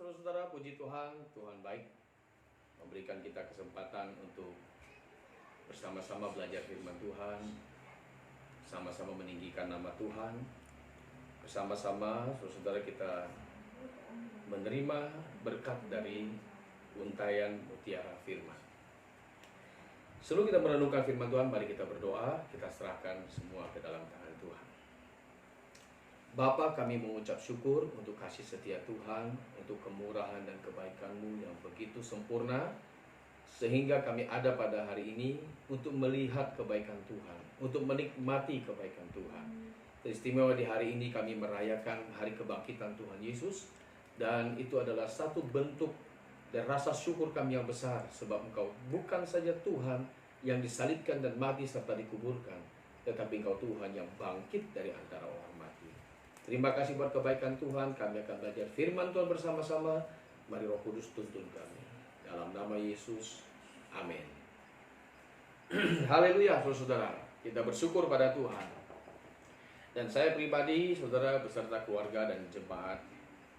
saudara-saudara, puji Tuhan, Tuhan baik memberikan kita kesempatan untuk bersama-sama belajar firman Tuhan, sama-sama meninggikan nama Tuhan, bersama-sama saudara-saudara kita menerima berkat dari untayan mutiara firman. Sebelum kita merenungkan firman Tuhan, mari kita berdoa, kita serahkan semua ke dalam tangan Tuhan. Bapa, kami mengucap syukur untuk kasih setia Tuhan, untuk kemurahan dan kebaikan-Mu yang begitu sempurna, sehingga kami ada pada hari ini untuk melihat kebaikan Tuhan, untuk menikmati kebaikan Tuhan. Teristimewa di hari ini kami merayakan hari kebangkitan Tuhan Yesus, dan itu adalah satu bentuk dan rasa syukur kami yang besar, sebab Engkau bukan saja Tuhan yang disalibkan dan mati serta dikuburkan, tetapi Engkau Tuhan yang bangkit dari antara orang mati. Terima kasih buat kebaikan Tuhan. Kami akan belajar firman Tuhan bersama-sama. Mari Roh Kudus tuntun kami. Dalam nama Yesus, amin. Haleluya, saudara. Kita bersyukur pada Tuhan. Dan saya pribadi, saudara, beserta keluarga dan jemaat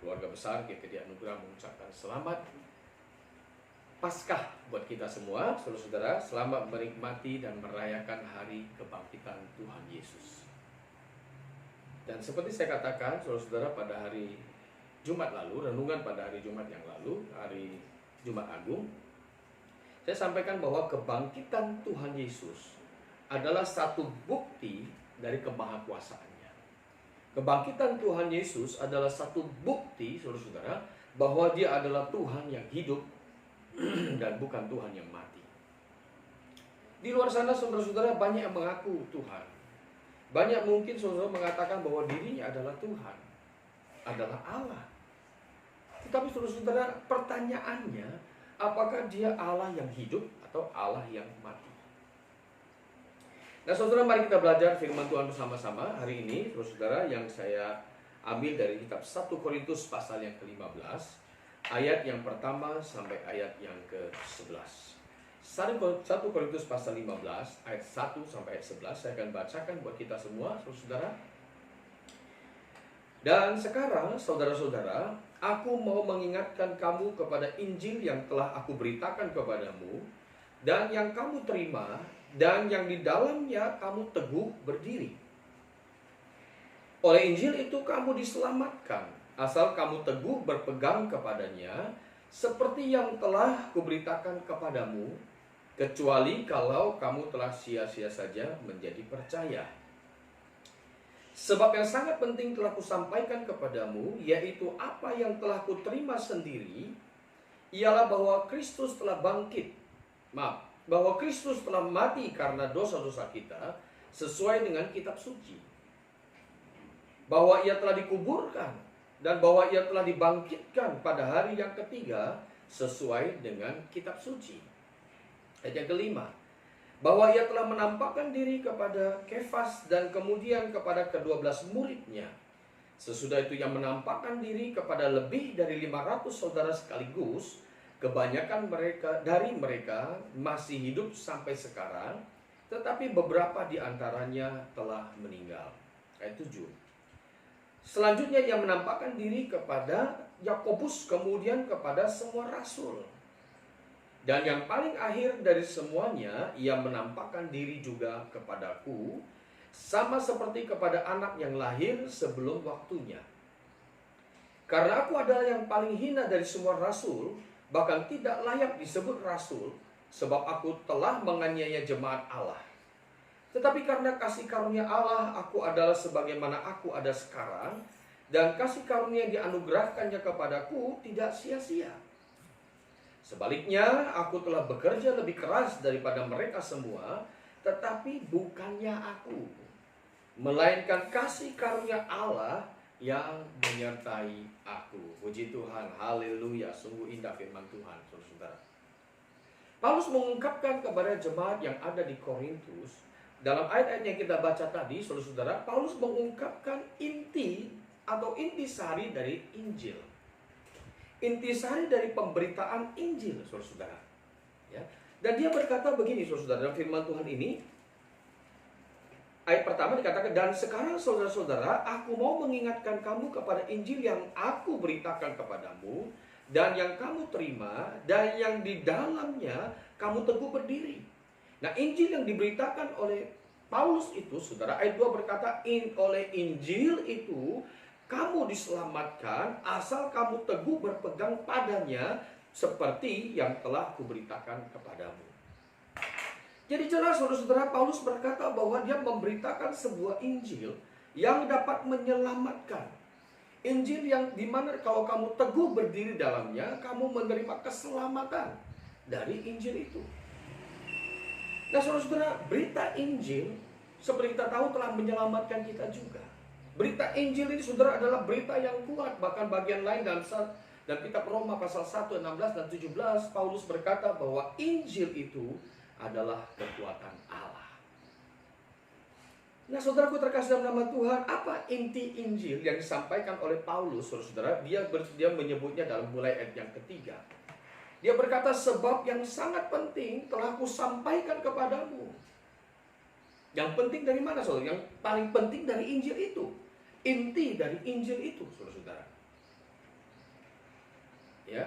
keluarga besar GKD Anugerah mengucapkan selamat Paskah buat kita semua, saudara-saudara. Selamat menikmati dan merayakan hari kebangkitan Tuhan Yesus. Dan seperti saya katakan, saudara-saudara, pada hari Jumat lalu, renungan pada hari Jumat yang lalu, hari Jumat Agung, saya sampaikan bahwa kebangkitan Tuhan Yesus adalah satu bukti dari kemahakuasaannya. Kebangkitan Tuhan Yesus adalah satu bukti, saudara-saudara, bahwa Dia adalah Tuhan yang hidup dan bukan Tuhan yang mati. Di luar sana, saudara-saudara, banyak yang mengaku Tuhan. Banyak mungkin saudara mengatakan bahwa dirinya adalah Tuhan, adalah Allah. Tetapi saudara-saudara, pertanyaannya, apakah dia Allah yang hidup atau Allah yang mati? Nah saudara, mari kita belajar firman Tuhan bersama-sama hari ini, saudara-saudara, yang saya ambil dari kitab 1 Korintus pasal yang ke-15, ayat yang pertama sampai ayat yang ke-11. 1 Korintus pasal 15 ayat 1 sampai ayat 11 saya akan bacakan buat kita semua, saudara. Dan sekarang, saudara-saudara, aku mau mengingatkan kamu kepada Injil yang telah aku beritakan kepadamu, dan yang kamu terima, dan yang di dalamnya kamu teguh berdiri. Oleh Injil itu kamu diselamatkan, asal kamu teguh berpegang kepadanya, seperti yang telah kuberitakan kepadamu, kecuali kalau kamu telah sia-sia saja menjadi percaya. Sebab yang sangat penting telah kusampaikan kepadamu, yaitu apa yang telah kuterima sendiri, ialah bahwa Kristus telah bangkit. Bahwa Kristus telah mati karena dosa-dosa kita, sesuai dengan kitab suci. Bahwa Ia telah dikuburkan, dan bahwa Ia telah dibangkitkan pada hari yang ketiga, sesuai dengan kitab suci. Ayat yang kelima, bahwa Ia telah menampakkan diri kepada Kefas dan kemudian kepada ke-12 muridnya. Sesudah itu Ia menampakkan diri kepada lebih dari 500 saudara sekaligus. Kebanyakan dari mereka masih hidup sampai sekarang, tetapi beberapa di antaranya telah meninggal. Ayat 7. Selanjutnya Ia menampakkan diri kepada Yakobus, kemudian kepada semua rasul. Dan yang paling akhir dari semuanya, Ia menampakkan diri juga kepadaku, sama seperti kepada anak yang lahir sebelum waktunya. Karena aku adalah yang paling hina dari semua rasul, bahkan tidak layak disebut rasul, sebab aku telah menganiaya jemaat Allah. Tetapi karena kasih karunia Allah, aku adalah sebagaimana aku ada sekarang, dan kasih karunia yang dianugerahkannya kepadaku tidak sia-sia. Sebaliknya, aku telah bekerja lebih keras daripada mereka semua, tetapi bukannya aku, melainkan kasih karunia Allah yang menyertai aku. Puji Tuhan, haleluya, sungguh indah firman Tuhan, saudara-saudara. Paulus mengungkapkan kepada jemaat yang ada di Korintus, dalam ayat-ayat yang kita baca tadi, saudara-saudara, Paulus mengungkapkan inti atau intisari dari Injil. Intisari dari pemberitaan Injil, saudara-saudara. Ya. Dan dia berkata begini, saudara-saudara, dalam firman Tuhan ini, ayat pertama dikatakan, dan sekarang saudara-saudara, aku mau mengingatkan kamu kepada Injil yang aku beritakan kepadamu, dan yang kamu terima dan yang di dalamnya kamu teguh berdiri. Nah, Injil yang diberitakan oleh Paulus itu, saudara, ayat 2 berkata, oleh Injil itu kamu diselamatkan asal kamu teguh berpegang padanya seperti yang telah kuberitakan kepadamu. Jadi jelas saudara-saudara, Paulus berkata bahwa dia memberitakan sebuah Injil yang dapat menyelamatkan. Injil yang dimana kalau kamu teguh berdiri dalamnya, kamu menerima keselamatan dari Injil itu. Nah saudara-saudara, berita Injil seperti kita tahu telah menyelamatkan kita juga. Berita Injil ini saudara adalah berita yang kuat. Bahkan bagian lain dalam kitab Roma pasal 1, 16 dan 17, Paulus berkata bahwa Injil itu adalah kekuatan Allah. Nah saudaraku terkasih dalam nama Tuhan, apa inti Injil yang disampaikan oleh Paulus, saudara-saudara? Dia menyebutnya dalam mulai ayat yang ketiga. Dia berkata, sebab yang sangat penting telah kusampaikan kepadamu. Yang penting dari mana, saudara? Yang paling penting dari Injil itu. Inti dari Injil itu, saudara-saudara. Ya.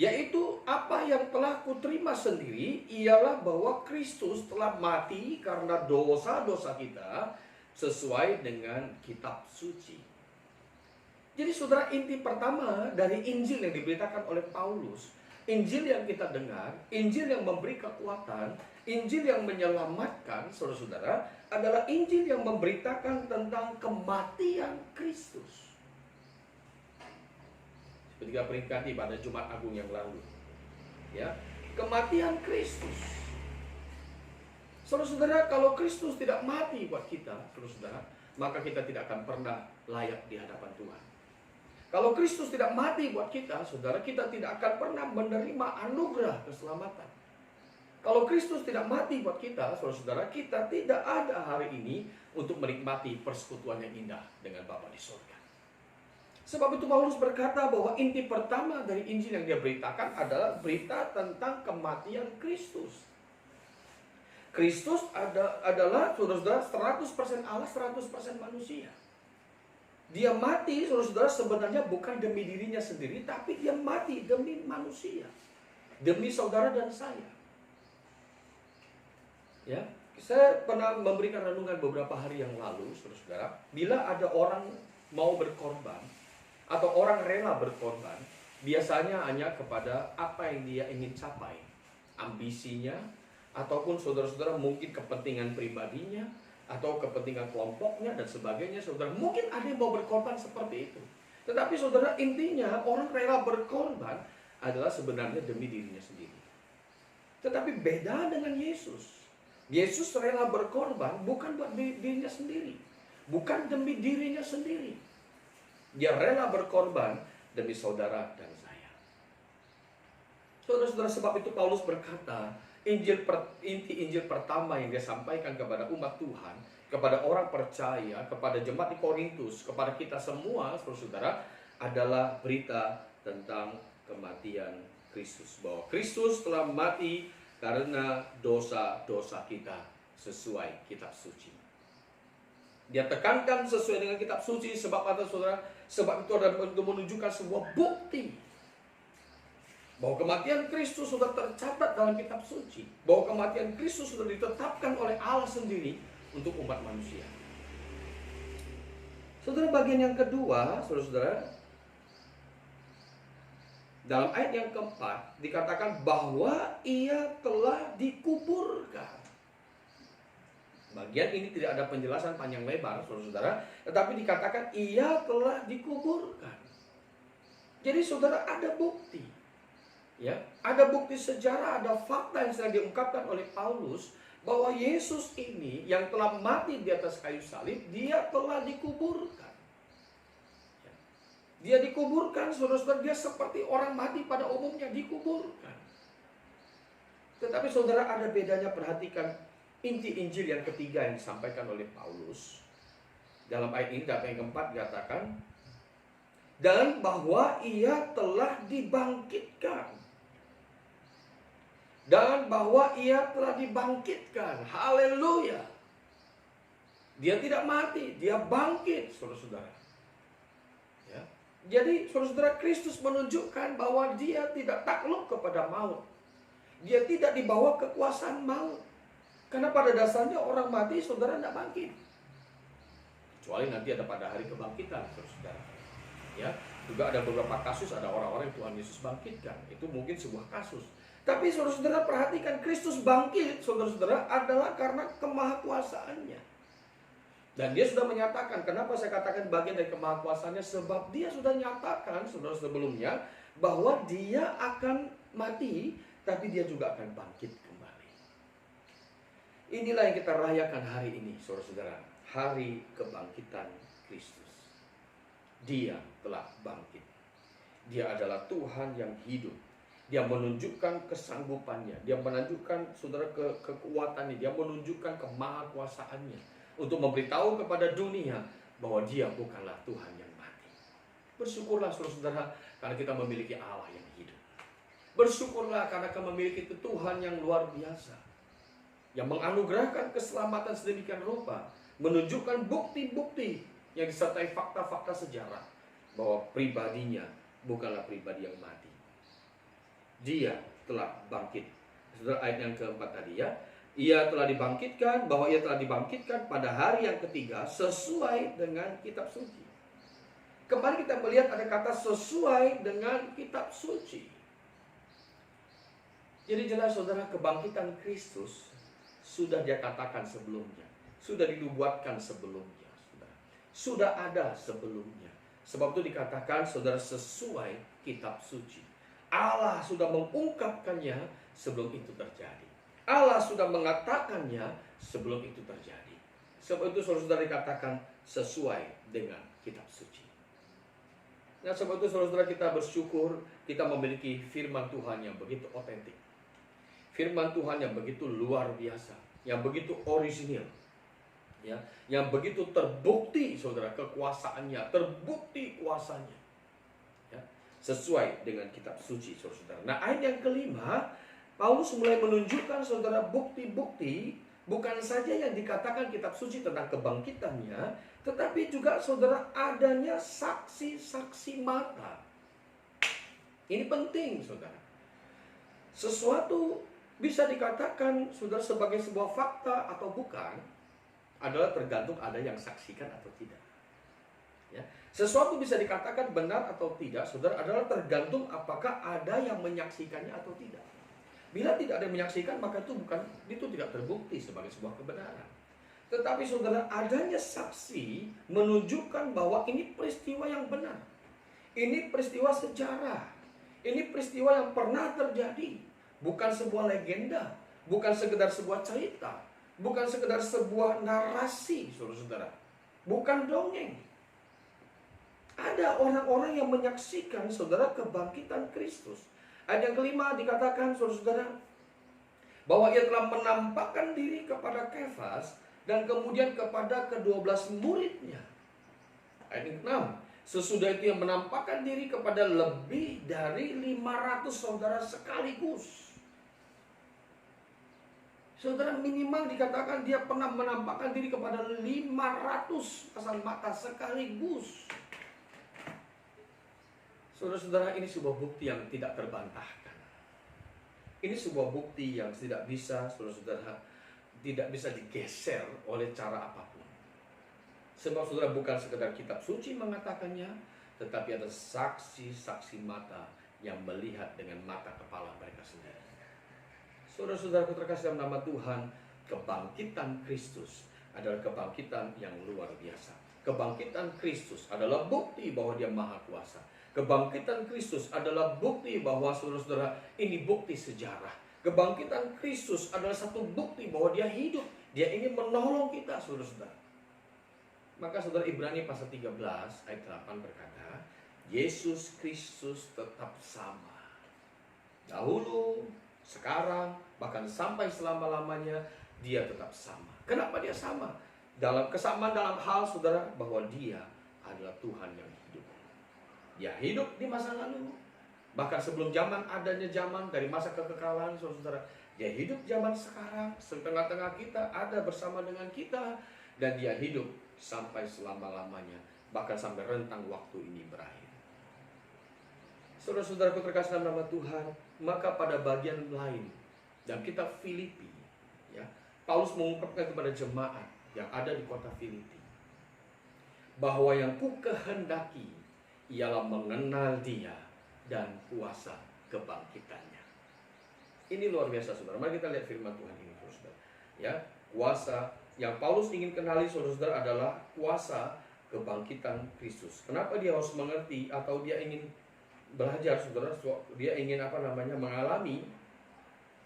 Yaitu apa yang telah kuterima sendiri, ialah bahwa Kristus telah mati karena dosa-dosa kita sesuai dengan kitab suci. Jadi saudara, inti pertama dari Injil yang diberitakan oleh Paulus, Injil yang kita dengar, Injil yang memberi kekuatan, Injil yang menyelamatkan, saudara-saudara, adalah Injil yang memberitakan tentang kematian Kristus. Seperti kita peringati pada Jumat Agung yang lalu, ya, kematian Kristus. Saudara-saudara, kalau Kristus tidak mati buat kita, saudara-saudara, maka kita tidak akan pernah layak di hadapan Tuhan. Kalau Kristus tidak mati buat kita, saudara, kita tidak akan pernah menerima anugerah keselamatan. Kalau Kristus tidak mati buat kita, saudara-saudara, kita tidak ada hari ini untuk menikmati persekutuan yang indah dengan Bapa di surga. Sebab itu Paulus berkata bahwa inti pertama dari Injil yang dia beritakan adalah berita tentang kematian Kristus. Kristus adalah, saudara-saudara, 100% Allah, 100% manusia. Dia mati, saudara-saudara, sebenarnya bukan demi dirinya sendiri, tapi dia mati demi manusia. Demi saudara dan saya. Ya, saya pernah memberikan renungan beberapa hari yang lalu, saudara-saudara, bila ada orang mau berkorban, atau orang rela berkorban, biasanya hanya kepada apa yang dia ingin capai, ambisinya, ataupun saudara-saudara mungkin kepentingan pribadinya, atau kepentingan kelompoknya dan sebagainya, saudara. Mungkin ada yang mau berkorban seperti itu. Tetapi saudara, intinya orang rela berkorban adalah sebenarnya demi dirinya sendiri. Tetapi beda dengan Yesus. Yesus rela berkorban bukan buat dirinya sendiri, bukan demi dirinya sendiri. Dia rela berkorban demi saudara dan saya. Saudara-saudara, sebab itu Paulus berkata, inti Injil pertama yang dia sampaikan kepada umat Tuhan, kepada orang percaya, kepada jemaat di Korintus, kepada kita semua, saudara-saudara, adalah berita tentang kematian Kristus. Bahwa Kristus telah mati karena dosa-dosa kita sesuai kitab suci. Dia tekankan sesuai dengan kitab suci, sebab kata saudara, sebab itu adalah untuk menunjukkan sebuah bukti bahwa kematian Kristus sudah tercatat dalam kitab suci, bahwa kematian Kristus sudah ditetapkan oleh Allah sendiri untuk umat manusia. Saudara, bagian yang kedua, saudara-saudara, dalam ayat yang keempat dikatakan bahwa ia telah dikuburkan. Bagian ini tidak ada penjelasan panjang lebar, saudara-saudara, tetapi dikatakan ia telah dikuburkan. Jadi saudara, ada bukti. Ya, ada bukti sejarah, ada fakta yang sedang diungkapkan oleh Paulus bahwa Yesus ini yang telah mati di atas kayu salib, dia telah dikuburkan. Ya. Dia dikuburkan, saudara-saudara, dia seperti orang mati pada umumnya dikuburkan. Tetapi saudara, ada bedanya, perhatikan inti Injil yang ketiga yang disampaikan oleh Paulus. Dalam ayat ini, dalam yang keempat dikatakan, dan bahwa ia telah dibangkitkan. Dan bahwa ia telah dibangkitkan. Haleluya. Dia tidak mati, dia bangkit, saudara-saudara. Ya. Jadi saudara-saudara, Kristus menunjukkan bahwa dia tidak takluk kepada maut. Dia tidak dibawa kekuasaan maut. Karena pada dasarnya orang mati saudara tidak bangkit. Kecuali nanti ada pada hari kebangkitan saudara. Ya, juga ada beberapa kasus ada orang-orang yang Tuhan Yesus bangkitkan. Itu mungkin sebuah kasus. Tapi saudara-saudara perhatikan, Kristus bangkit saudara-saudara adalah karena kemahakuasaannya. Dan dia sudah menyatakan, kenapa saya katakan bagian dari kemahakuasaannya? Sebab dia sudah nyatakan saudara sebelumnya bahwa dia akan mati, tapi dia juga akan bangkit kembali. Inilah yang kita rayakan hari ini saudara-saudara, hari kebangkitan Kristus. Dia telah bangkit. Dia adalah Tuhan yang hidup. Dia menunjukkan kesanggupannya. Dia menunjukkan saudara kekuatannya. Dia menunjukkan kemahakuasaannya untuk memberitahu kepada dunia bahwa dia bukanlah Tuhan yang mati. Bersyukurlah saudara-saudara karena kita memiliki Allah yang hidup. Bersyukurlah karena kita memiliki Tuhan yang luar biasa, yang menganugerahkan keselamatan sedemikian rupa, menunjukkan bukti-bukti yang disertai fakta-fakta sejarah bahwa pribadinya bukanlah pribadi yang mati. Dia telah bangkit. Saudara, ayat yang keempat tadi ya, ia telah dibangkitkan, bahwa ia telah dibangkitkan pada hari yang ketiga sesuai dengan kitab suci. Kemarin kita melihat ada kata sesuai dengan kitab suci. Jadi jelas saudara, kebangkitan Kristus sudah dia katakan sebelumnya, sudah dinubuatkan sebelumnya, saudara. Sudah ada sebelumnya. Sebab itu dikatakan saudara sesuai kitab suci. Allah sudah mengungkapkannya sebelum itu terjadi. Allah sudah mengatakannya sebelum itu terjadi. Sebab itu saudara-saudara dikatakan sesuai dengan kitab suci. Nah, sebab itu saudara-saudara kita bersyukur kita memiliki firman Tuhan yang begitu otentik. Firman Tuhan yang begitu luar biasa, yang begitu orisinil. Ya, yang begitu terbukti saudara kekuasaannya, terbukti kuasanya. Sesuai dengan kitab suci saudara. Nah, ayat yang kelima, Paulus mulai menunjukkan saudara bukti-bukti bukan saja yang dikatakan kitab suci tentang kebangkitannya, tetapi juga saudara adanya saksi-saksi mata. Ini penting saudara. Sesuatu bisa dikatakan saudara sebagai sebuah fakta atau bukan adalah tergantung ada yang saksikan atau tidak. Ya. Sesuatu bisa dikatakan benar atau tidak, saudara, adalah tergantung apakah ada yang menyaksikannya atau tidak. Bila tidak ada yang menyaksikan, maka itu tidak terbukti sebagai sebuah kebenaran. Tetapi saudara, adanya saksi menunjukkan bahwa ini peristiwa yang benar. Ini peristiwa sejarah. Ini peristiwa yang pernah terjadi. Bukan sebuah legenda, bukan sekedar sebuah cerita, bukan sekedar sebuah narasi, saudara-saudara. Bukan dongeng. Ada orang-orang yang menyaksikan saudara kebangkitan Kristus. Ayat yang kelima dikatakan saudara-saudara bahwa ia telah menampakkan diri kepada Kefas dan kemudian kepada ke-12 muridnya. Ayat yang ke-6, sesudah itu ia menampakkan diri kepada lebih dari 500 saudara sekaligus. Saudara, minimal dikatakan dia pernah menampakkan diri kepada 500 pasang mata sekaligus. Saudara-saudara, ini sebuah bukti yang tidak terbantahkan. Ini sebuah bukti yang tidak bisa, saudara-saudara, tidak bisa digeser oleh cara apapun. Sebab saudara, bukan sekedar kitab suci mengatakannya, tetapi ada saksi-saksi mata yang melihat dengan mata kepala mereka sendiri. Saudara-saudara terkasih dalam nama Tuhan, kebangkitan Kristus adalah kebangkitan yang luar biasa. Kebangkitan Kristus adalah bukti bahwa dia maha kuasa. Kebangkitan Kristus adalah bukti bahwa saudara-saudara ini bukti sejarah. Kebangkitan Kristus adalah satu bukti bahwa dia hidup. Dia ingin menolong kita saudara-saudara. Maka saudara, Ibrani pasal 13 ayat 8 berkata, Yesus Kristus tetap sama. Dahulu, sekarang, bahkan sampai selama-lamanya dia tetap sama. Kenapa dia sama? Dalam kesamaan dalam hal saudara bahwa dia adalah Tuhan yang hidup. Dia hidup di masa lalu. Bahkan sebelum zaman adanya zaman dari masa kekekalan saudara. Dia hidup zaman sekarang. Setengah-tengah kita ada bersama dengan kita. Dan dia hidup sampai selama-lamanya. Bahkan sampai rentang waktu ini berakhir. Saudara-saudaraku terkasih dalam nama Tuhan, maka pada bagian lain dalam kitab Filipi, ya, Paulus mengungkapkan kepada jemaat yang ada di kota Filipi bahwa yang ku kehendaki ialah mengenal Dia dan kuasa kebangkitannya. Ini luar biasa, saudara. Mari kita lihat firman Tuhan ini, saudara. Ya, kuasa yang Paulus ingin kenali, saudara-saudara, adalah kuasa kebangkitan Kristus. Kenapa dia harus mengerti atau dia ingin belajar, saudara? Dia ingin mengalami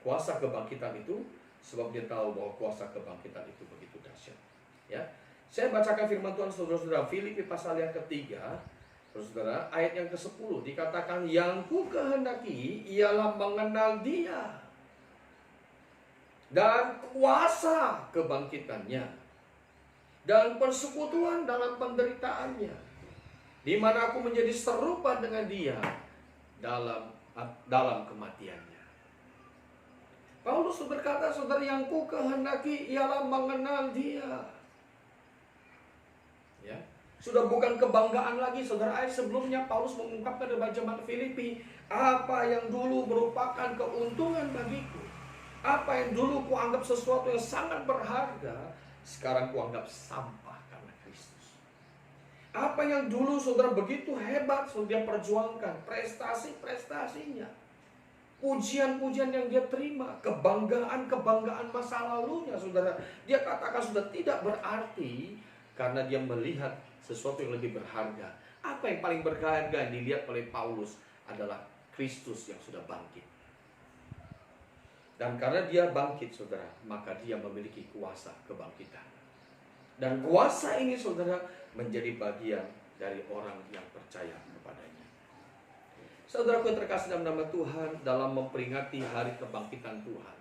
kuasa kebangkitan itu, sebab dia tahu bahwa kuasa kebangkitan itu begitu dahsyat. Ya, saya bacakan firman Tuhan, saudara-saudara, Filipi pasal yang ketiga, saudara, ayat yang ke-10 dikatakan, yang ku kehendaki ialah mengenal Dia dan kuasa kebangkitannya dan persekutuan dalam penderitaannya, di mana aku menjadi serupa dengan Dia dalam kematiannya. Paulus berkata, saudara, yang ku kehendaki ialah mengenal Dia. Ya, sudah bukan kebanggaan lagi, saudara. Ayat sebelumnya Paulus mengungkapkan kepada jemaat Filipi, apa yang dulu merupakan keuntungan bagiku, apa yang dulu kuanggap sesuatu yang sangat berharga, sekarang kuanggap sampah karena Kristus. Apa yang dulu saudara begitu hebat sudah perjuangkan, prestasi-prestasinya, pujian-pujian yang dia terima, kebanggaan-kebanggaan masa lalunya, saudara, dia katakan sudah tidak berarti karena dia melihat sesuatu yang lebih berharga. Apa yang paling berharga yang dilihat oleh Paulus adalah Kristus yang sudah bangkit. Dan karena dia bangkit, saudara, maka dia memiliki kuasa kebangkitan. Dan kuasa ini, saudara, menjadi bagian dari orang yang percaya kepadanya. Saudaraku yang terkasih dalam nama Tuhan, dalam memperingati hari kebangkitan Tuhan,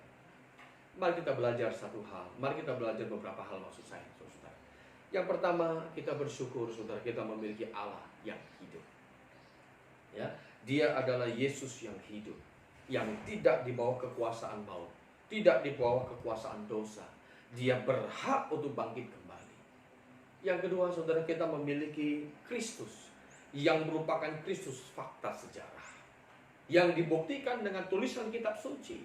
mari kita belajar satu hal. Mari kita belajar beberapa hal, maksud saya, saudara. Yang pertama, kita bersyukur, saudara, kita memiliki Allah yang hidup. Ya, Dia adalah Yesus yang hidup, yang tidak di bawah kekuasaan maut, tidak di bawah kekuasaan dosa. Dia berhak untuk bangkit kembali. Yang kedua, saudara, kita memiliki Kristus yang merupakan Kristus fakta sejarah, yang dibuktikan dengan tulisan kitab suci,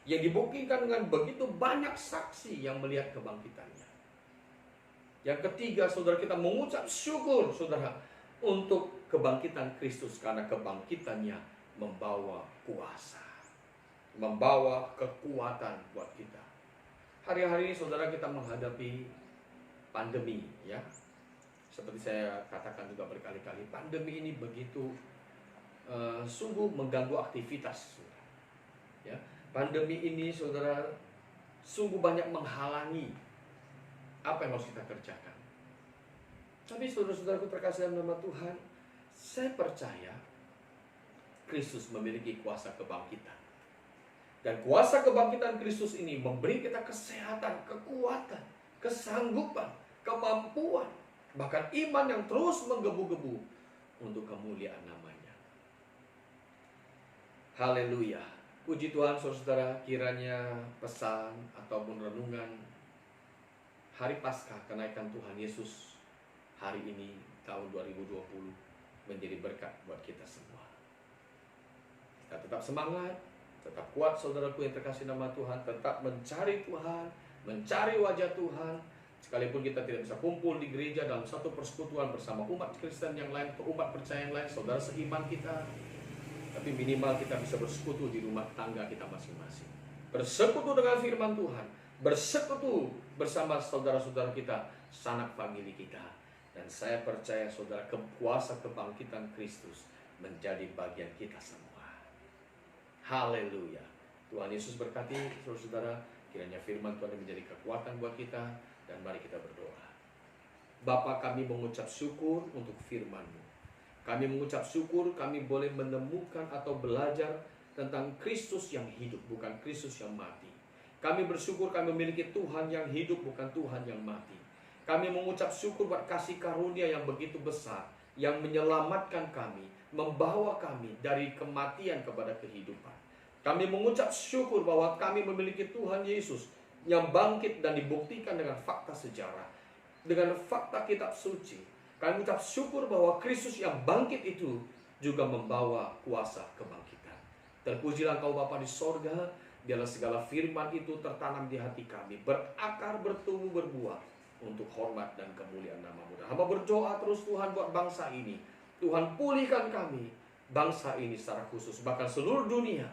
yang dibuktikan dengan begitu banyak saksi yang melihat kebangkitannya. Yang ketiga, saudara, kita mengucap syukur, saudara, untuk kebangkitan Kristus, karena kebangkitannya membawa kuasa, membawa kekuatan buat kita. Hari-hari ini, saudara, kita menghadapi pandemi, ya. Seperti saya katakan juga berkali-kali, pandemi ini begitu sungguh mengganggu aktivitas, saudara. Ya, pandemi ini, saudara, sungguh banyak menghalangi apa yang harus kita kerjakan. Tapi saudara-saudaraku terkasih dalam nama Tuhan, saya percaya Kristus memiliki kuasa kebangkitan. Dan kuasa kebangkitan Kristus ini memberi kita kesehatan, kekuatan, kesanggupan, kemampuan, bahkan iman yang terus menggebu-gebu untuk kemuliaan namanya. Haleluya. Puji Tuhan, saudara-saudara, kiranya pesan ataupun renungan hari Paskah kenaikan Tuhan Yesus hari ini tahun 2020 menjadi berkat buat kita semua. Kita tetap semangat, tetap kuat, saudaraku yang terkasih nama Tuhan, tetap mencari Tuhan, mencari wajah Tuhan. Sekalipun kita tidak bisa kumpul di gereja dalam satu persekutuan bersama umat Kristen yang lain atau umat percaya yang lain, saudara seiman kita, tapi minimal kita bisa bersekutu di rumah tangga kita masing-masing. Bersekutu dengan firman Tuhan, bersekutu bersama saudara-saudara kita, sanak famili kita. Dan saya percaya, saudara, kuasa kebangkitan Kristus menjadi bagian kita semua. Haleluya. Tuhan Yesus berkati saudara-saudara, kiranya firman Tuhan menjadi kekuatan buat kita. Dan mari kita berdoa. Bapa, kami mengucap syukur untuk firman-Mu. Kami mengucap syukur kami boleh menemukan atau belajar tentang Kristus yang hidup, bukan Kristus yang mati. Kami bersyukur kami memiliki Tuhan yang hidup, bukan Tuhan yang mati. Kami mengucap syukur buat kasih karunia yang begitu besar, yang menyelamatkan kami, membawa kami dari kematian kepada kehidupan. Kami mengucap syukur bahwa kami memiliki Tuhan Yesus yang bangkit dan dibuktikan dengan fakta sejarah, dengan fakta kitab suci. Kami mengucap syukur bahwa Kristus yang bangkit itu juga membawa kuasa kebangkitan. Terpujilah Engkau Bapa di sorga, biarlah segala firman itu tertanam di hati kami, berakar, bertumbuh, berbuah untuk hormat dan kemuliaan nama-Mu. Dan hamba berdoa terus Tuhan buat bangsa ini. Tuhan pulihkan kami, bangsa ini secara khusus, bahkan seluruh dunia,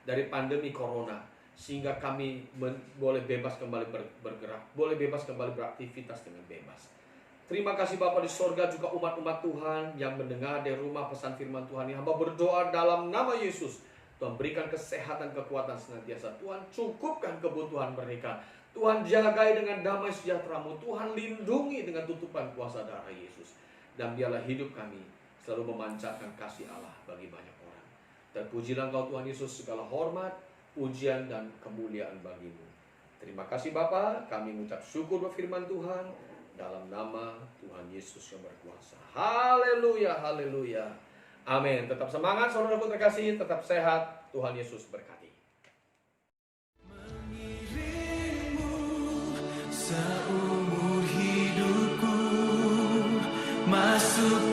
dari pandemi corona, sehingga kami boleh bebas kembali bergerak, boleh bebas kembali beraktivitas dengan bebas. Terima kasih Bapa di sorga, juga umat-umat Tuhan yang mendengar dari rumah pesan firman Tuhan ini. Hamba berdoa dalam nama Yesus, Tuhan berikan kesehatan, kekuatan senantiasa. Tuhan cukupkan kebutuhan mereka. Tuhan jagai dengan damai sejahtera-Mu. Tuhan lindungi dengan tutupan kuasa darah Yesus. Dan biarlah hidup kami selalu memancarkan kasih Allah bagi banyak orang. Terpujilah Engkau Tuhan Yesus, segala hormat, pujian dan kemuliaan bagi-Mu. Terima kasih Bapa, kami mengucap syukur firman Tuhan dalam nama Tuhan Yesus yang berkuasa. Haleluya, haleluya. Amin. Tetap semangat saudaraku terkasih, tetap sehat. Tuhan Yesus berkati. Mengiringmu seumur hidupku, masuk